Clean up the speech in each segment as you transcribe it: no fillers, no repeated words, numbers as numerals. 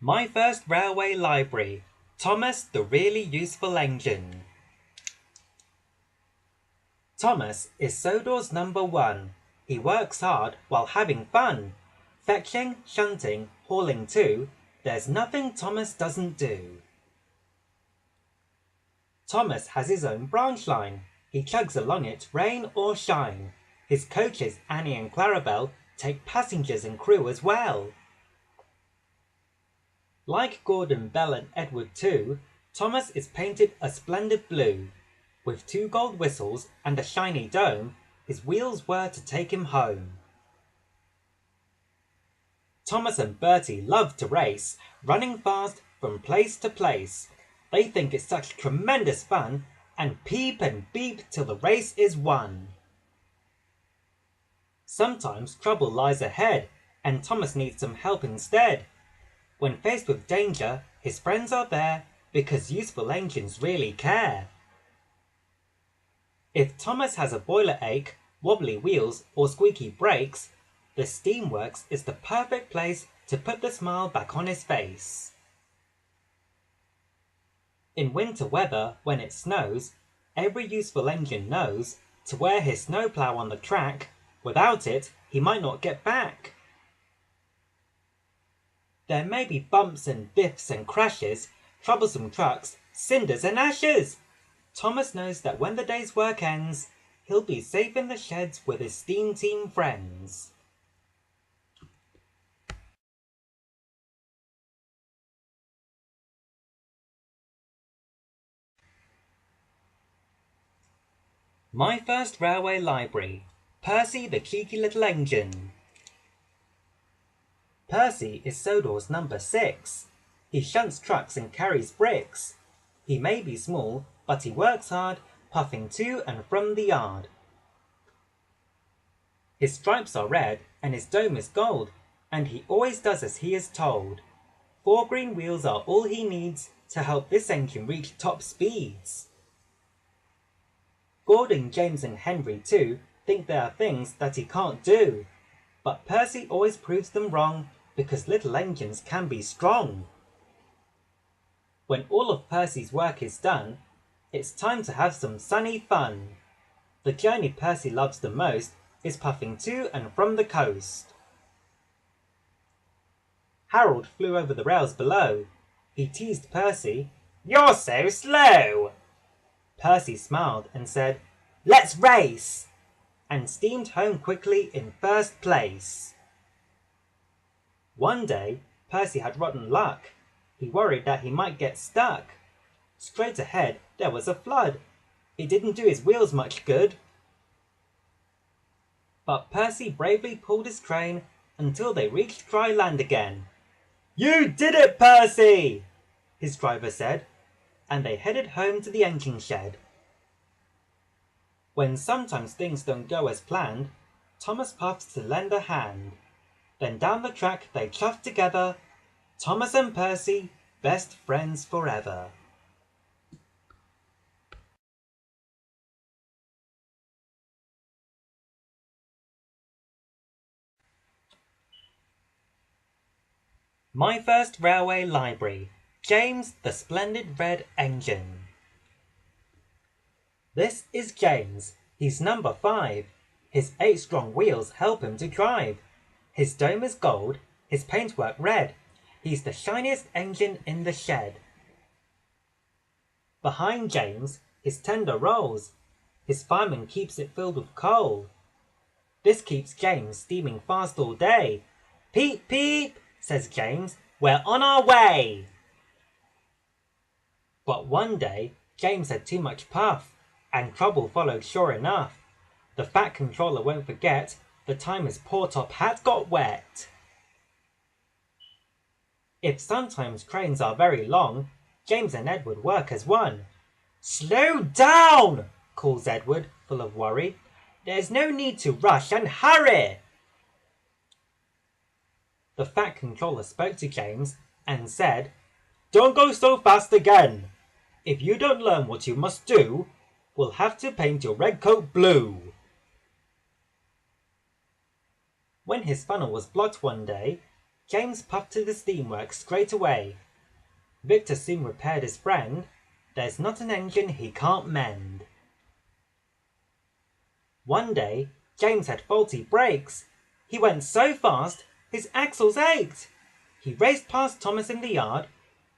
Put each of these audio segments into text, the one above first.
My first railway library, Thomas the Really Useful Engine. Thomas is Sodor's number one. He works hard while having fun. Fetching, shunting, hauling too, there's nothing Thomas doesn't do. Thomas has his own branch line. He chugs along it, rain or shine. His coaches, Annie and Clarabelle, take passengers and crew as well. Like Gordon, Bell and Edward too, Thomas is painted a splendid blue. With 2 gold whistles and a shiny dome, his wheels were to take him home. Thomas and Bertie love to race, running fast from place to place. They think it's such tremendous fun, and peep and beep till the race is won. Sometimes trouble lies ahead, and Thomas needs some help instead. When faced with danger, his friends are there, because useful engines really care. If Thomas has a boiler ache, wobbly wheels or squeaky brakes, the Steamworks is the perfect place to put the smile back on his face. In winter weather, when it snows, every useful engine knows to wear his snowplow on the track. Without it, he might not get back. There may be bumps and biffs and crashes, troublesome trucks, cinders and ashes. Thomas knows that when the day's work ends, he'll be safe in the sheds with his steam team friends. My first railway library, Percy the cheeky little engine. Percy is Sodor's number 6. He shunts trucks and carries bricks. He may be small, but he works hard, puffing to and from the yard. His stripes are red and his dome is gold, and he always does as he is told. 4 green wheels are all he needs to help this engine reach top speeds. Gordon, James and Henry too think there are things that he can't do, but Percy always proves them wrong because little engines can be strong. When all of Percy's work is done, it's time to have some sunny fun. The journey Percy loves the most is puffing to and from the coast. Harold flew over the rails below. He teased Percy, "You're so slow!" Percy smiled and said, "Let's race!" and steamed home quickly in first place. One day, Percy had rotten luck. He worried that he might get stuck. Straight ahead, there was a flood. It didn't do his wheels much good. But Percy bravely pulled his train until they reached dry land again. "You did it, Percy!" his driver said, and they headed home to the engine shed. When sometimes things don't go as planned, Thomas puffs to lend a hand. Then down the track they chuff together, Thomas and Percy, best friends forever. My first railway library, James the Splendid Red Engine. This is James. He's number 5. His 8 strong wheels help him to drive. His dome is gold, his paintwork red. He's the shiniest engine in the shed. Behind James, his tender rolls. His fireman keeps it filled with coal. This keeps James steaming fast all day. "Peep, peep," says James, "we're on our way." But one day, James had too much puff, and trouble followed sure enough. The Fat Controller won't forget the time his poor top hat got wet. If sometimes trains are very long, James and Edward work as one. "Slow down," calls Edward, full of worry. "There's no need to rush and hurry." The Fat Controller spoke to James and said, "Don't go so fast again. If you don't learn what you must do, we'll have to paint your red coat blue." When his funnel was blocked one day, James puffed to the steamworks straight away. Victor soon repaired his friend. There's not an engine he can't mend. One day, James had faulty brakes. He went so fast, his axles ached. He raced past Thomas in the yard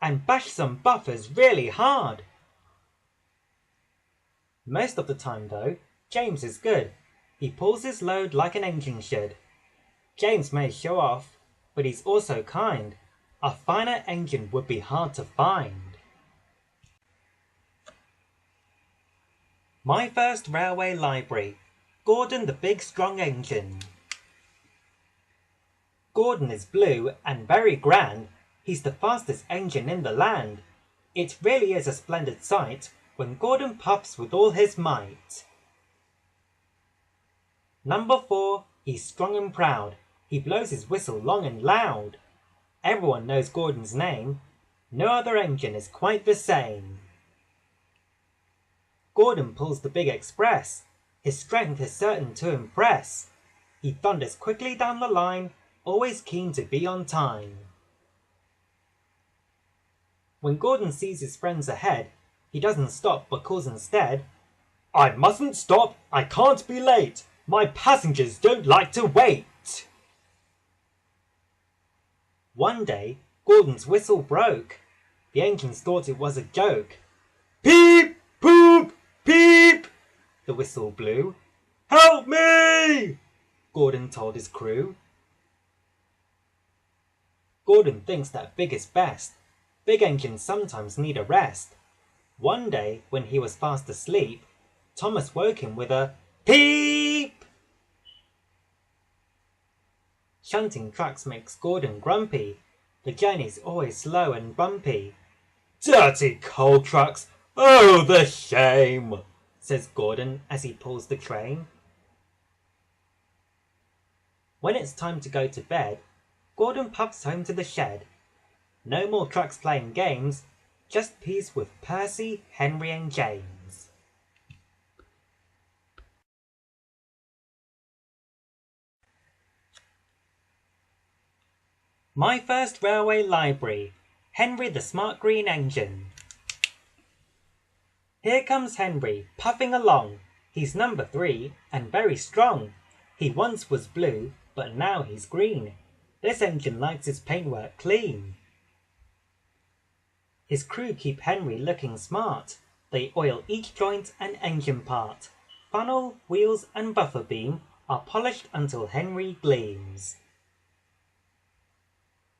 and bashed some buffers really hard. Most of the time though, James is good. He pulls his load like an engine should. James may show off, but he's also kind. A finer engine would be hard to find. My first railway library. Gordon the big strong engine. Gordon is blue and very grand. He's the fastest engine in the land. It really is a splendid sight when Gordon puffs with all his might. Number 4, he's strong and proud. He blows his whistle long and loud. Everyone knows Gordon's name. No other engine is quite the same. Gordon pulls the big express. His strength is certain to impress. He thunders quickly down the line, always keen to be on time. When Gordon sees his friends ahead, he doesn't stop but calls instead, "I mustn't stop, I can't be late. My passengers don't like to wait." One day, Gordon's whistle broke. The engines thought it was a joke. "Peep, poop, peep," the whistle blew. "Help me," Gordon told his crew. Gordon thinks that big is best. Big engines sometimes need a rest. One day, when he was fast asleep, Thomas woke him with a peep. Shunting trucks makes Gordon grumpy. The journey's always slow and bumpy. "Dirty coal trucks, oh the shame," says Gordon as he pulls the train. When it's time to go to bed, Gordon puffs home to the shed. No more trucks playing games, just peace with Percy, Henry and James. My first railway library. Henry the smart green engine. Here comes Henry, puffing along. He's number 3 and very strong. He once was blue, but now he's green. This engine likes its paintwork clean. His crew keep Henry looking smart. They oil each joint and engine part. Funnel, wheels and buffer beam are polished until Henry gleams.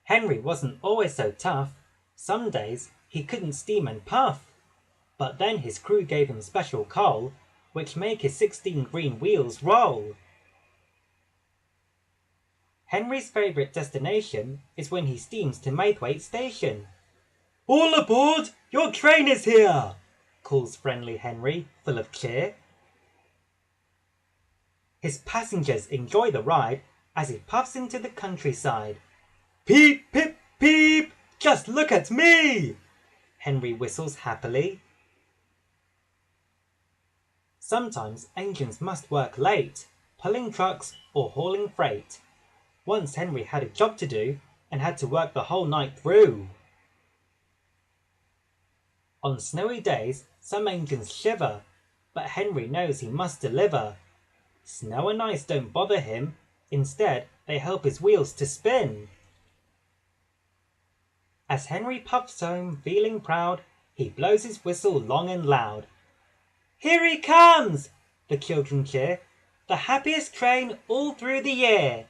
Henry wasn't always so tough. Some days he couldn't steam and puff. But then his crew gave him special coal, which make his 16 green wheels roll. Henry's favourite destination is when he steams to Maithwaite Station. "All aboard! Your train is here!" calls friendly Henry, full of cheer. His passengers enjoy the ride as he puffs into the countryside. "Peep, pip, peep! Just look at me!" Henry whistles happily. Sometimes engines must work late, pulling trucks or hauling freight. Once Henry had a job to do and had to work the whole night through. On snowy days, some engines shiver, but Henry knows he must deliver. Snow and ice don't bother him, instead they help his wheels to spin. As Henry puffs home, feeling proud, he blows his whistle long and loud. "Here he comes!" the children cheer, "the happiest train all through the year."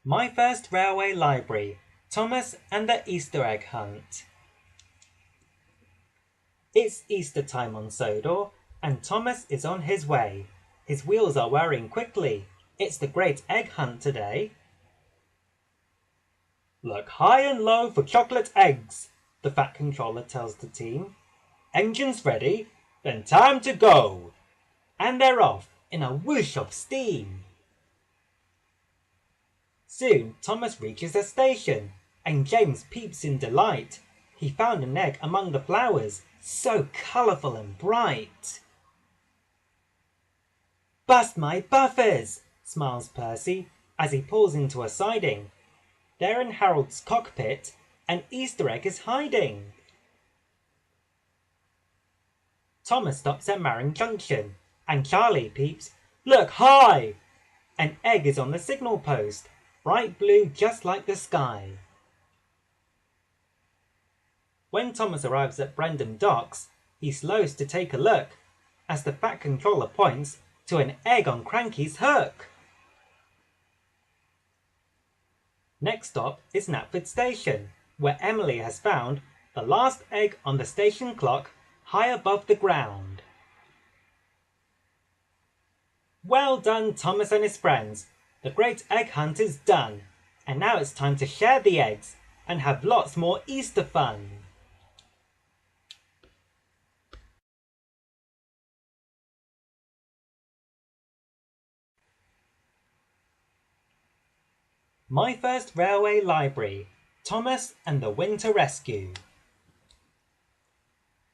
My first railway library. Thomas and the Easter egg hunt. It's Easter time on Sodor, and Thomas is on his way. His wheels are whirring quickly. It's the great egg hunt today. "Look high and low for chocolate eggs," the fat controller tells the team. "Engines ready? Then time to go!" And they're off in a whoosh of steam. Soon Thomas reaches a station, and James peeps in delight. He found an egg among the flowers. so colourful and bright. Bust my buffers, smiles Percy as he pulls into a siding. There in Harold's cockpit, an Easter egg is hiding. Thomas stops at Marin Junction, and Charlie peeps, "Look high!" An egg is on the signal post, bright blue just like the sky. When Thomas arrives at Brendam Docks, he slows to take a look, as the Fat Controller points to an egg on Cranky's hook. Next stop is Knapford Station, where Emily has found the last egg on the station clock high above the ground. Well done, Thomas and his friends. The great egg hunt is done, and now it's time to share the eggs and have lots more Easter fun. My First Railway Library, Thomas and the Winter Rescue.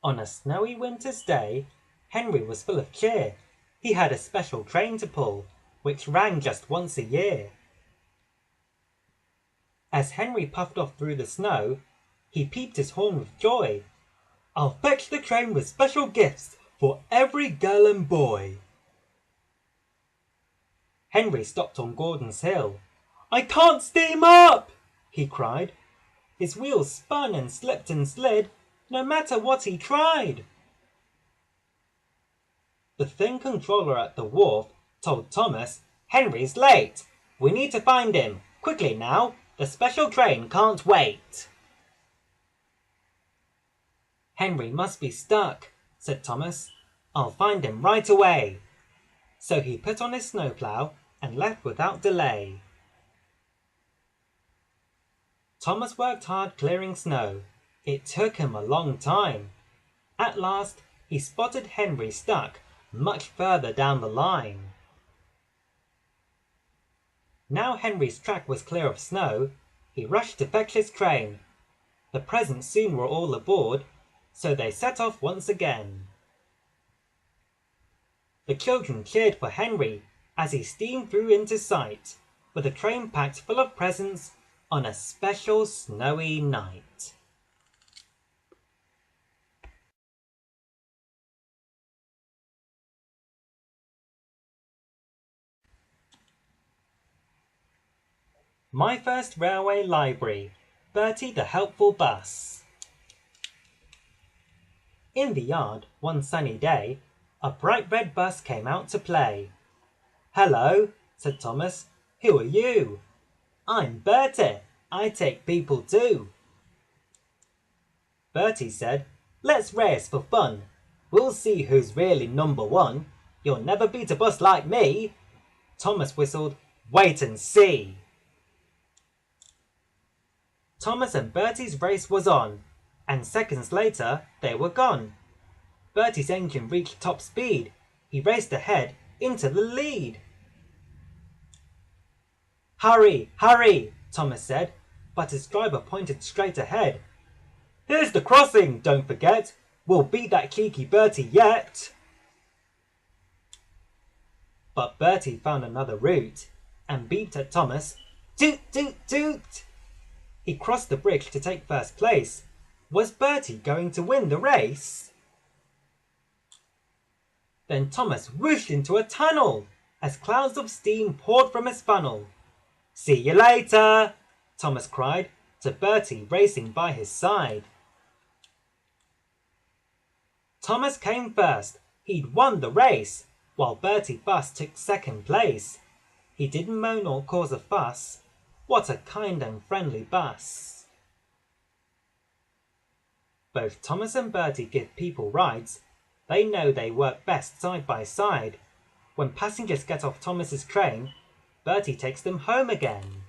On a snowy winter's day, Henry was full of cheer. He had a special train to pull, which ran just once a year. As Henry puffed off through the snow, he peeped his horn with joy. "I'll fetch the train with special gifts for every girl and boy." Henry stopped on Gordon's Hill. "I can't steam up!" he cried. His wheels spun and slipped and slid, no matter what he tried. The thin controller at the wharf told Thomas, "Henry's late. We need to find him. Quickly now, the special train can't wait." "Henry must be stuck," said Thomas. "I'll find him right away." So he put on his snowplow and left without delay. Thomas worked hard clearing snow. It took him a long time. At last, he spotted Henry stuck much further down the line. Now Henry's track was clear of snow, he rushed to fetch his train. The presents soon were all aboard, so they set off once again. The children cheered for Henry as he steamed through into sight, with a train packed full of presents on a special snowy night. My First Railway Library, Bertie the Helpful Bus. In the yard, one sunny day, a bright red bus came out to play. "Hello," said Thomas. "Who are you?" "I'm Bertie. I take people too." Bertie said, "Let's race for fun. We'll see who's really number one. You'll never beat a bus like me." Thomas whistled, "Wait and see." Thomas and Bertie's race was on, and seconds later they were gone. Bertie's engine reached top speed. He raced ahead into the lead. "Hurry, hurry," Thomas said, but his driver pointed straight ahead. "Here's the crossing, don't forget. We'll beat that cheeky Bertie yet." But Bertie found another route and beeped at Thomas. "Toot, toot, toot." He crossed the bridge to take first place. Was Bertie going to win the race? Then Thomas whooshed into a tunnel as clouds of steam poured from his funnel. "See you later," Thomas cried to Bertie racing by his side. Thomas came first. He'd won the race, while Bertie Bus took second place. He didn't moan or cause a fuss. What a kind and friendly bus. Both Thomas and Bertie give people rides. They know they work best side by side. When passengers get off Thomas's train, Bertie takes them home again.